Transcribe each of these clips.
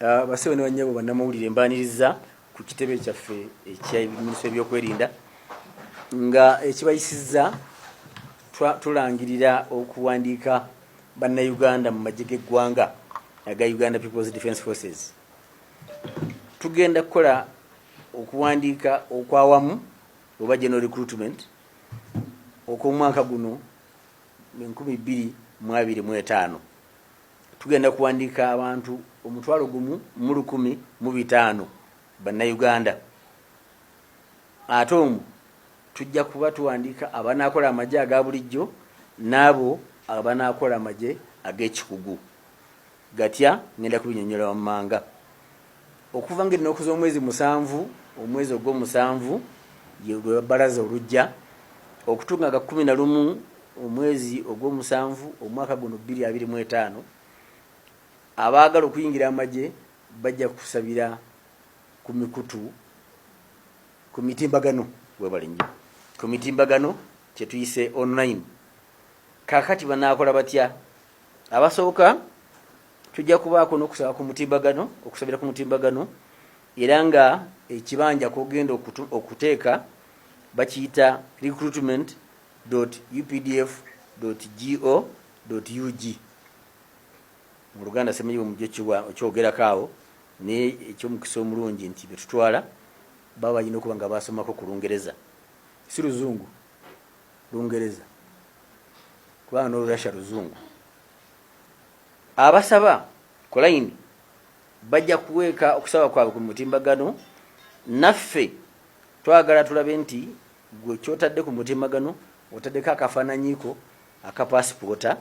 basewo ne banyabo bannamawulire mbaniriza ku kitebe kyaffe ekya ebyokwerinda nga ekibayisizza tulangirira okuwandiika bannayuganda mu magye g'eggwanga aga Uganda People's Defence Forces. Tugenda kukola okuwandiika okwawamu oba general recruitment okw'omwaka guno 2025. Tugenda kuwandiika abantu 1,105 bannayuganda. Ate omwo tujja kuba tuwandiika abanaakola amagye aga bulijjo n'abo abanaakola amagye ag'ekikugu. Gatya ngenda kubinyonyola wammanga. Okuva ng'ennaku z'omwezi 7 omwezi ogw'omusanvu lwe bbalaza olujja okutuuka ga 11 omwezi ogw'omusanvu omwaka guno 2025, abaagala okuyingira amagye bajja kusabira ku mikutu ku mitimbagano webalinnya ku mitimbagano kye tuyise online. Kakati banaakola batya? Abasooka tujja kubaako n'okusaba ku mutimbagano, okusabira ku mutimbagano, era nga ekibanja kogenda okuteeka bakiyita recruitment.updf.go.ug mu Luganda semenyi omujjo kyogerako awo, naye ekyomukisa omulungi nti betutwala baba balina okuba nga basomako ku Lungereza, si Luzungu, Lungereza, kubanga n'Olurasha Luzungu. Abasaba ku line bajja kuweeka okusaba kwabwe ku mutimbagano. Naffe twagala tulabe nti gwe kyotadde ku mutimbagano otaddeko akafaananyiiko aka paasipoota,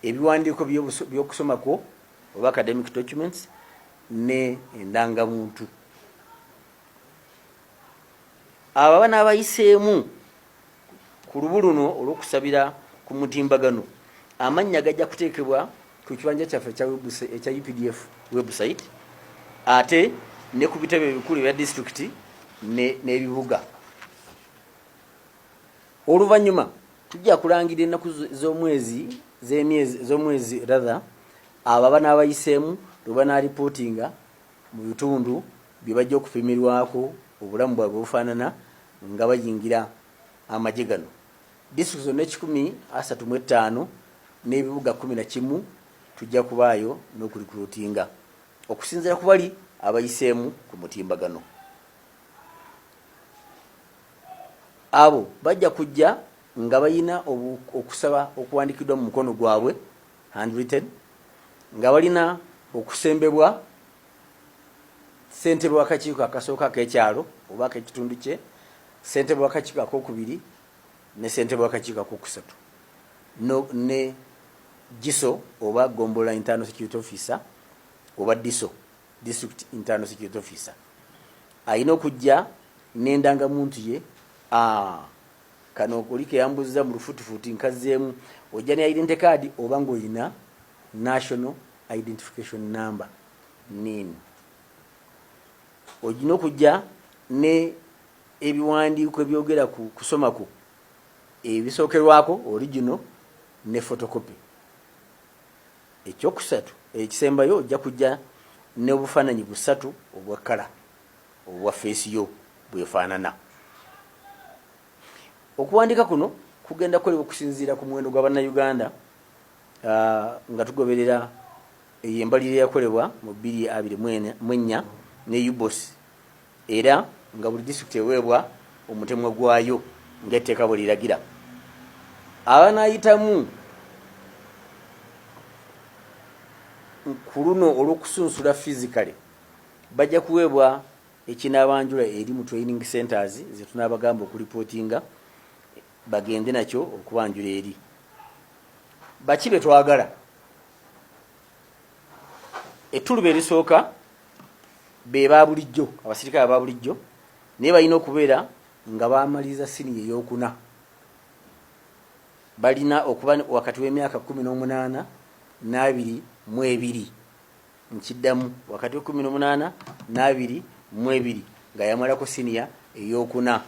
ebiwandiiko by'okusomako oba academic documents ne endangamuntu. Abo banaabayiseemu ku lubu luno olw'okusabira ku mutimbagano, amannya gajja kuteekebwa ku kibanja kyaffe ekya UPDF website, ate ne ku bitebe ebikulu ebya disitulikiti n'ebibuga. Oluvannyuma tujja kulangira ennaku z'omwezi rather abo banaabayiseemu lwe banaaripootinga mu bitundu bye bajja okupimirwako obulamu bwabwe bufaanana nga bayingira amagye gano. Disitulikiti zonna 135 n'ebibuga 11 tujja kubaayo n'okurikruutinga okusinziira ku bali abayiseemu ku mutimbagano. Abo bajja kujja nga bayina okusaba okuwandikiddwa mu mukono gwabwe handwritten, nga balina okusembebwa ssentebe w'akakiiko akasooka ak'ekyalo oba ak'ekitundu kye, ssentebe w'akakiiko akokubiri ne ssentebe w'akakiiko akokusatu, ne GISO oba Gombola Internal Security Officer oba DISO, District Internal Security Officer. Ayina okujja n'endangamuntu ye. Kano okulike yambuza mu lufuutifuuti nkazeemu ojja ne identity card oba ng'olina National Identification Number NIN. Ojina okujja ne ebiwandiiko ebyogera ku kusomako ebisookerwako original ne photocopy. Ekyokusatu ekisembayo ojja kujja ne obufaananyi busatu obwa kala obwa face yo bwefaanana. Okuwandiika kuno kugenda kukolebwa okusinziira ku muwendo gwa bannayuganda nga tugoberera embalirira eyakolebwa mu 2024 ne UBOS, era nga buli disitulikiti eweebwa omutemwa gwayo ng'etteeka bwe liragira. Abanaayitamu ku luno olw'okusunsula physically bajja kuweebwa ekinaabanjula eri mu training centers ze tunaabagamba okuripootinga bagende nakyo okubanjula eri. Baki be twagala? Ettuluba erisooka be ba bulijjo, abasirikale aba bulijjo, naye balina okubeera nga baamaliza siniya ey'okuna. Balina okuba wakati w'emyaka 18 n'22 nkiddamu wakati wa 18 n'22 nga yamalako siniya ey'okuna.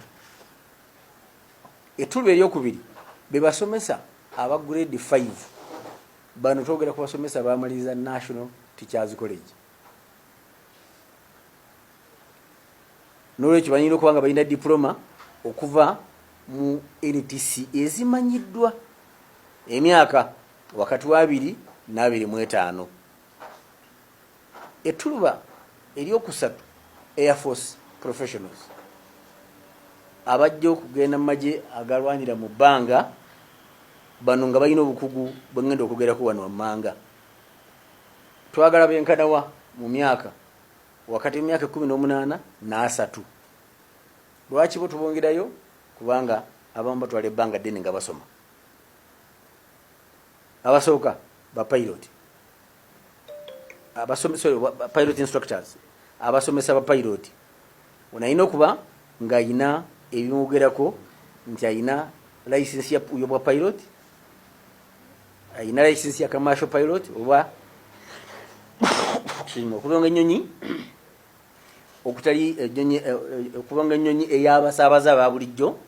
Ettuluba eryokubiri be basomesa aba grade 5. Bano twogera ku basomesa baamaliriza National Teachers College. n'olwekyo balina okuba nga balina diploma okuva mu NTC ezimanyiddwa emyaka wakati wa 2 na 25. Etuluba eryokusatu Air Force professionals abajja okugenda mu magye agalwanira mu bbanga, bano nga balina obukugu bwengenda okugerako wano wammanga. Twagala benkanawa mu myaka wakati mu myaka 18 na 3. Lwaki bo tubongerayo? Kubanga abamu batwala ebbanga ddene nga basoma. Abasooka ba pilot, pilot instructors, abasomesa ba pilot, onayina okuba nga ayina ebimugerako nti ayina license ya bwa pilot, ayina license ya commercial pilot, oba okubanga ennyonyi okutali okubanga ennyonyi ey'abasaabaza ba bulijjo.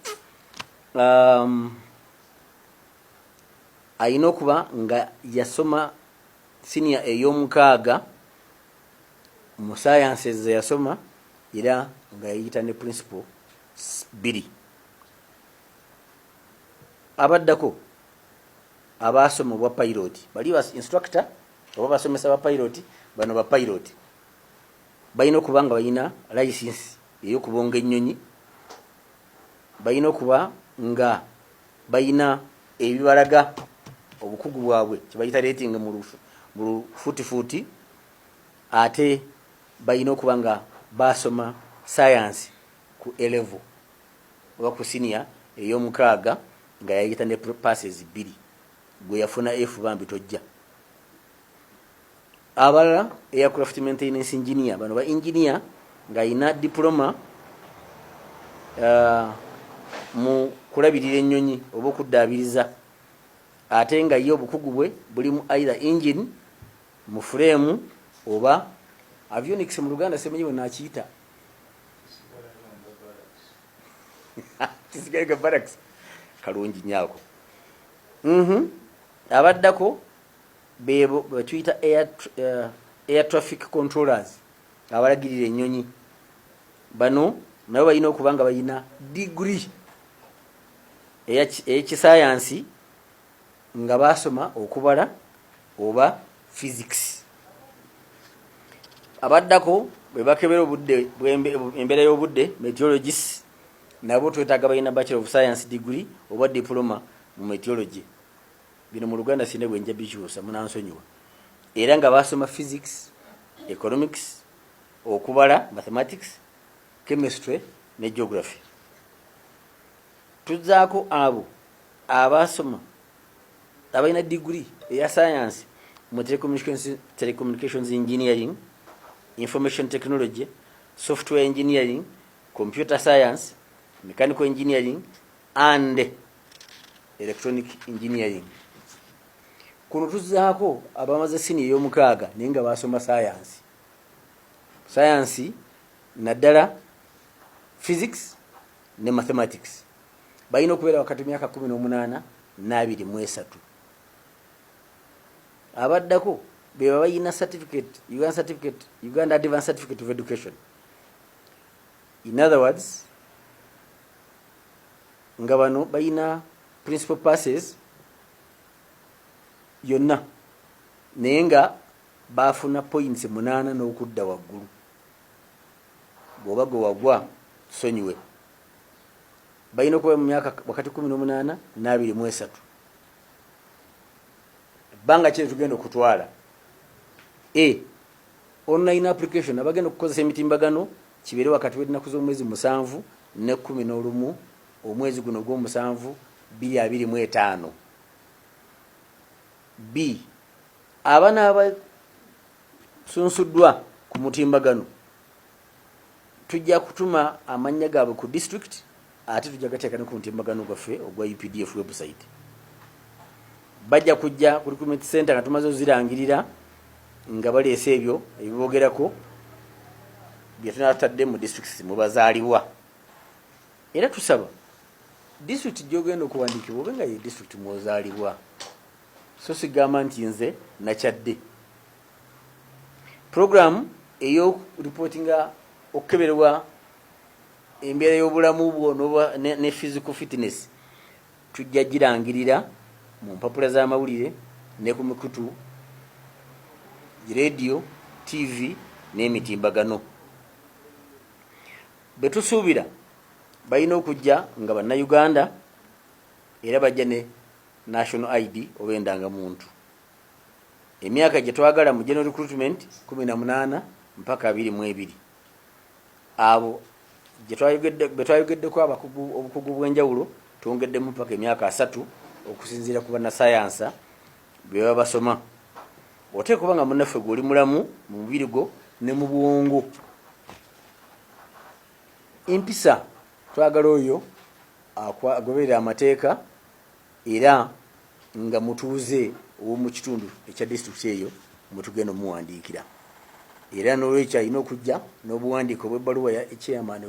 Ayina okuba nga yasoma senior ey'omukaaga mu sciences yasoma, era nga yayita ne principal 2. Abaddako abasoma bwa pilot bali bas instructor oba basomesa ba pilot, bano ba pilot balina okuba nga balina license ey'okubonga ennyonyi, balina okuba nga balina ebibalaga obukugu bwabwe kibayita rating mu futi, ate balina okuba nga basoma science ku A-level oba ku senior ey'omukaaga nga yayita ne passes 2, gwe yafuna F bambi tojja. Abalala aircraft maintenance engineer, bano ba engineer nga ina diploma mu kulabirira ennyonyi oba okuddaabiriza, ate nga ye obukugu bwe buli mu either engine, mu frame oba avionics mu Luganda semenyi bwe nakiyita kisigaye barracks kalungi nyaako. Abaddako bebo batuyita air traffic controllers, abalagirira ennyonyi, bano nabo balina okuba nga balina degree ey'ekisayansi nga basoma okubala oba physics. Abaddako bwe bakebera obudde embeera y'obudde meteorologists, nabo twetaaga balina bachelor of science degree oba diploma mu meteorology. Bino mu Luganda sine bwe nja bikyusa munansonyiwa. Era nga basoma physics, economics, okubala mathematics, chemistry ne geography. Tuzaako abo abasoma abalina degree eya science mu telecommunications engineering, information technology, software engineering, computer science, mechanical engineering and electronic engineering. Kuno tuzaako abamaze senior ey'omukaaga naye nga basoma science naddala physics ne mathematics, balina okubeera wakati myaka 18 na 23. Abaddako beba balina Uganda Advanced Certificate of Education. In other words, nga bano balina principal passes yonna naye nga bafuna points 8 n'okudda waggulu. Bw'oba gwe wagwa sonyiwe. Balina okuba mu myaka wakati 18 na 23. Ebbanga kye tugenda okutwala online application abagenda okukozesa emitimbagano kibeere wakati w'ennaku z'omwezi 7 ne 11 omwezi guno gw'omusanvu 2025. B, abana abasunsuddwa ku mutimbagano tujja kutuma amannya gaabwe ku district, ate tujja gateeka ne ku mutimbagano gwaffe ogwa UPDF website. Bajja kujja ku recruitment center nga tumaze ozirangirira nga baleese ebyo ebibogerako bye tunatadde mu districts mu bazaalibwa. Era tusaba district gy'ogenda okuwandiikibwa obe nga ye district mwozaalibwa, so sigamba nti nze nakyadde. Program eyo reportinga okukeberwa embeera y'obulamu bwo ne physical fitness tujja girangirira mu mpapula z'amawulire ne ku mikutu radio, TV n'emitimbagano. Betusuubira balina okujja nga bannayuganda era bajja ne national ID oba endangamuntu. Emyaka gye twagala mu general recruitment 18 mpaka 22. Abo gye twayogeddeko obukugu bw'enjawulo twongeddemu mpaka emyaka 3 okusinziira ku bannasayansa bye baba basoma. Oteeka kuba nga munnaffe gw'oli mulamu mu mubiri gwo ne mu bwongo. Empisa twagala oyo agoberera amateeka era nga mutuuze ow'omu kitundu ekya district eyo mutugenda omuwandiikira. Era n'olwekyo alina okujja n'obuwandiiko bw'ebbaluwa ya chairman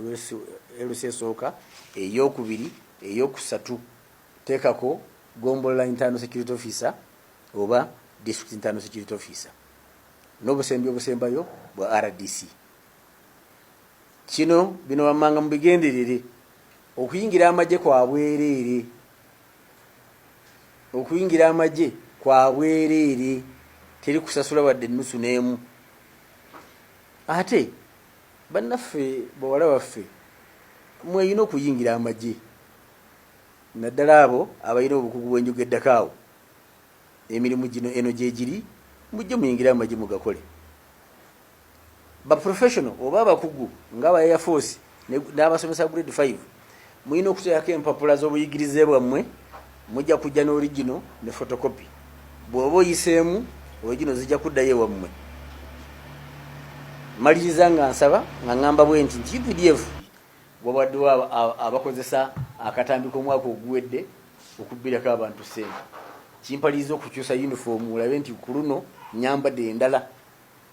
LC esooka, ey'okubiri, ey'okusatu. Teekako Gombola Internal Security Officer oba District Internal Security Officer n'obusembi obusembayo bwa RDC. Kino bino wammanga mubigenderere. Okuyingira amagye kwa bwereere. Okuyingira amagye kwa bwereere. Teri kusasula wadde nusu n'emu. Ate bannaffe bawala baffe mweyina okuyingira amagye. Naddala abo abalina obukugu bw'enjogeddako awo. Emirimu gino eno gye giri mujje muyingira amagye mugakole. Ba professional oba abakugu ng'aba Air Force n'abasomesa grade 5 muyina okuteekako empapula z'obuyigirize bwammwe. Mujja kujja n'original ne photocopy. Bw'oba oyiseemu original zijja kuddayo wammwe. Maliriza nga nsaba nga ngamba bwe nti UPDF wabaddewo abakozesa akatambi k'omwaka oguwedde okubbirako abantu ssente. Kimpaliriza okukyusa uniform olabe nti ku luno nyambadde endala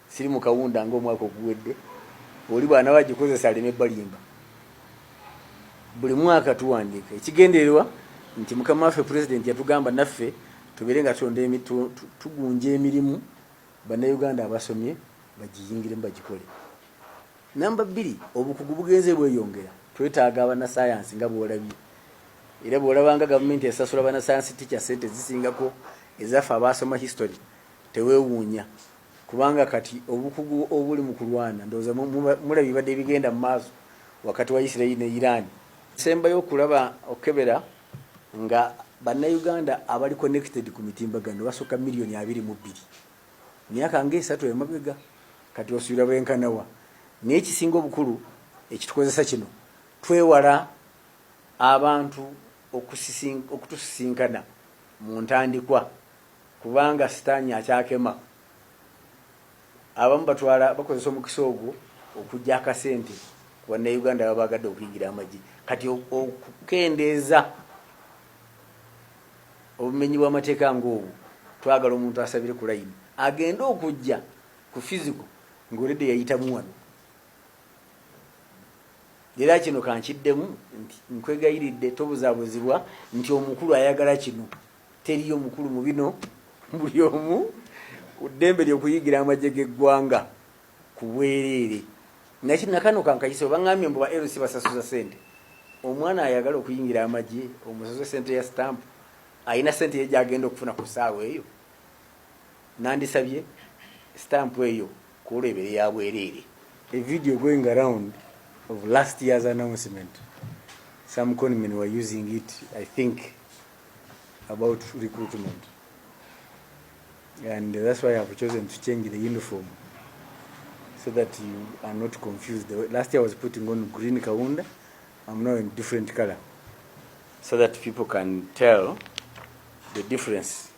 siri mu kawunda ng'omwaka oguwedde. Oli bwana wagikozesa aleme balimba. Buli mwaka tuwandiika ekigendererwa nti mukama waffe president yatugamba naffe tubeere nga tugunja emirimu bannayuganda abasomye bagiyingiremu bagikole. Namba 2, obukugu bugenze bweyongera. Twetaaga abannasayansi nga bw'olabye. Era bw'olabanga gavumenti esasula bannasayansi teacher sente zisingako ezaffe abasoma history teweewuunya. Kubanga kati obukugu obuli mu kulwana ndowooza mulabye badde bigenda mu maaso wakati wa Isiraeli ne Iran. Sembayo okulaba okebera nga bannayuganda abali connected ku mitimbagano basooka 2,200,000. Myaka ng'esatu emabega kati osuubira bwenkanawa. N'ekisinga obukulu ekitukozesa kino twewala abantu okutusisinkana mu ntandikwa kubanga sitaani akyakema. Abamu bakozesa omukisa ogwo okujja akasente ku bannayuganda baba bagadde okuyingira amagye. Kati okukendeeza obumenyi bw'amateeka ng'obwo twagala omuntu asabire ku layini agenda okujja ku physical ng'oledde yayitamu wano. Era kino kankiddemu nti nkwegayiridde tobuzaabuzibwa nti omukulu ayagala kino. Teriyo omukulu mu bino, buli omu ku ddembe ly'okuyigira amagye g'eggwanga ku bwereere. Nakano kankayise bangambye mbu ba LC basasuza sente. Omwana ayagala okuyingira amagye omusasuza sente ya stamp ayina sente ye gy'agenda okufuna ku ssaawa eyo. Nandisabye stamp eyo kulebere ya bwereere. A video going around of last year's announcement. Some conmen were using it, I think, about recruitment. And that's why I've chosen to change the uniform so that you are not confused. Last year I was putting on green kaunda. I'm now in different color so that people can tell the difference.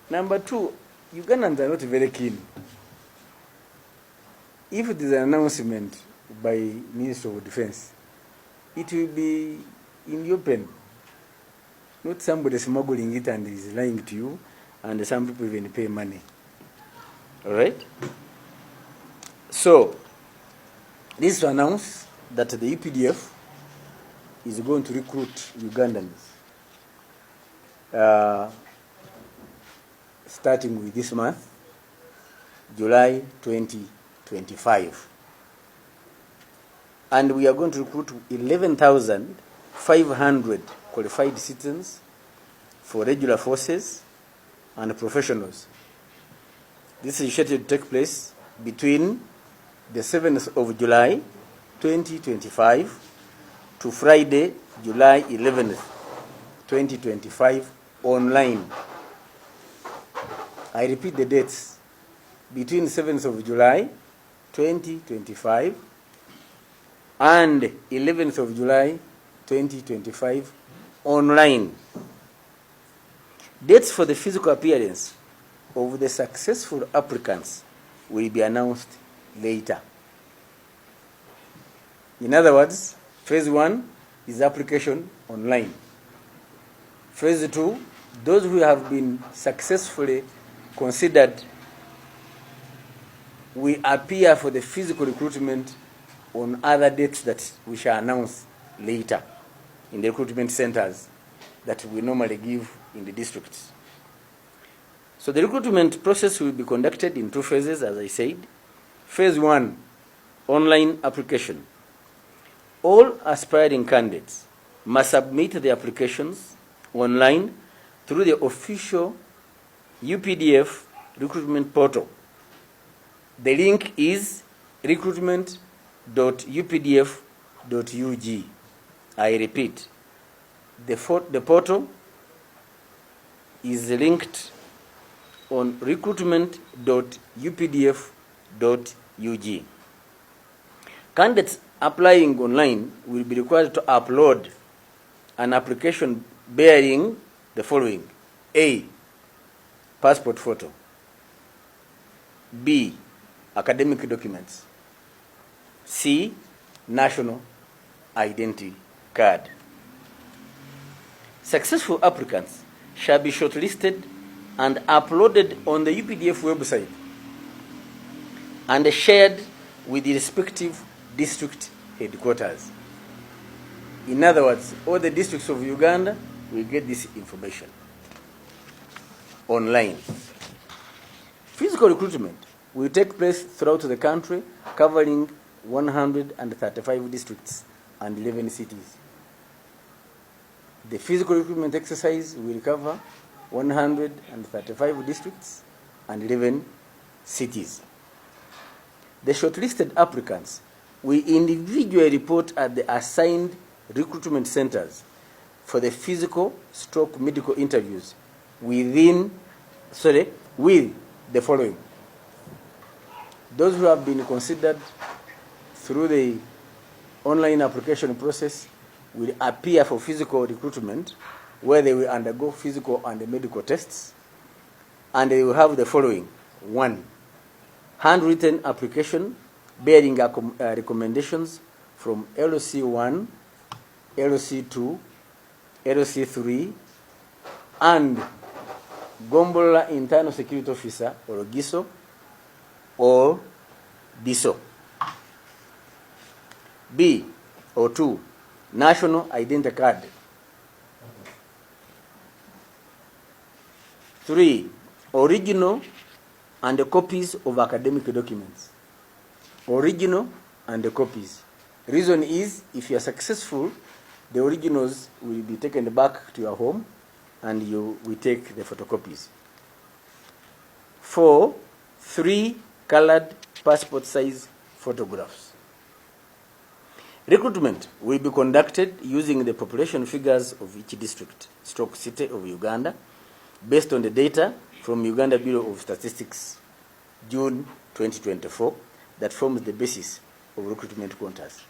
Number 2, Ugandans are not very keen. If it is an announcement by Minister of Defense, it will be in the open, not somebody smuggling it and is lying to you, and some people even pay money. All right? So, this is to announce that the EPDF is going to recruit Ugandans starting with this month, July 2025. and we are going to recruit 11,500 qualified citizens for regular forces and professionals. This is scheduled to take place between the 7th of July 2025 to Friday, July 11th, 2025, online. I repeat the dates: between 7th of July 2025 and 11th of July 2025, online. Dates for the physical appearance of the successful applicants will be announced later. In other words, phase 1 is application online. Phase 2, those who have been successfully considered will appear for the physical recruitment on other dates that we shall announce later in the recruitment centers that we normally give in the districts. So the recruitment process will be conducted in 2 phases, as I said. Phase 1, online application. All aspiring candidates must submit their applications online through the official UPDF recruitment portal. The link is recruitment.updf.ug. I repeat, the portal is linked on recruitment.updf.ug. Candidates applying online will be required to upload an application bearing the following: A, passport photo; B, academic documents; C, national identity card. Successful applicants shall be shortlisted and uploaded on the UPDF website and shared with the respective district headquarters. In other words, all the districts of Uganda will get this information online. Physical recruitment will take place throughout the country, covering 135 districts and 11 cities. The physical recruitment exercise will cover 135 districts and 11 cities. The shortlisted applicants will individually report at the assigned recruitment centers for the physical/medical interviews with the following: those who have been considered through the online application process will appear for physical recruitment, where they will undergo physical and medical tests, and they will have the following: 1, handwritten application bearing recommendations from LC1, LC2, LC3, and Gombola Internal Security Officer, or GISO, or DISO. B, or 2, national identity card. 3, original and copies of academic documents. Original and copies. Reason is, if you are successful, the originals will be taken back to your home and you will take the photocopies. 4, 3 colored passport size photographs. Recruitment will be conducted using the population figures of each district/city of Uganda, based on the data from Uganda Bureau of Statistics, June 2024, that forms the basis of recruitment quotas.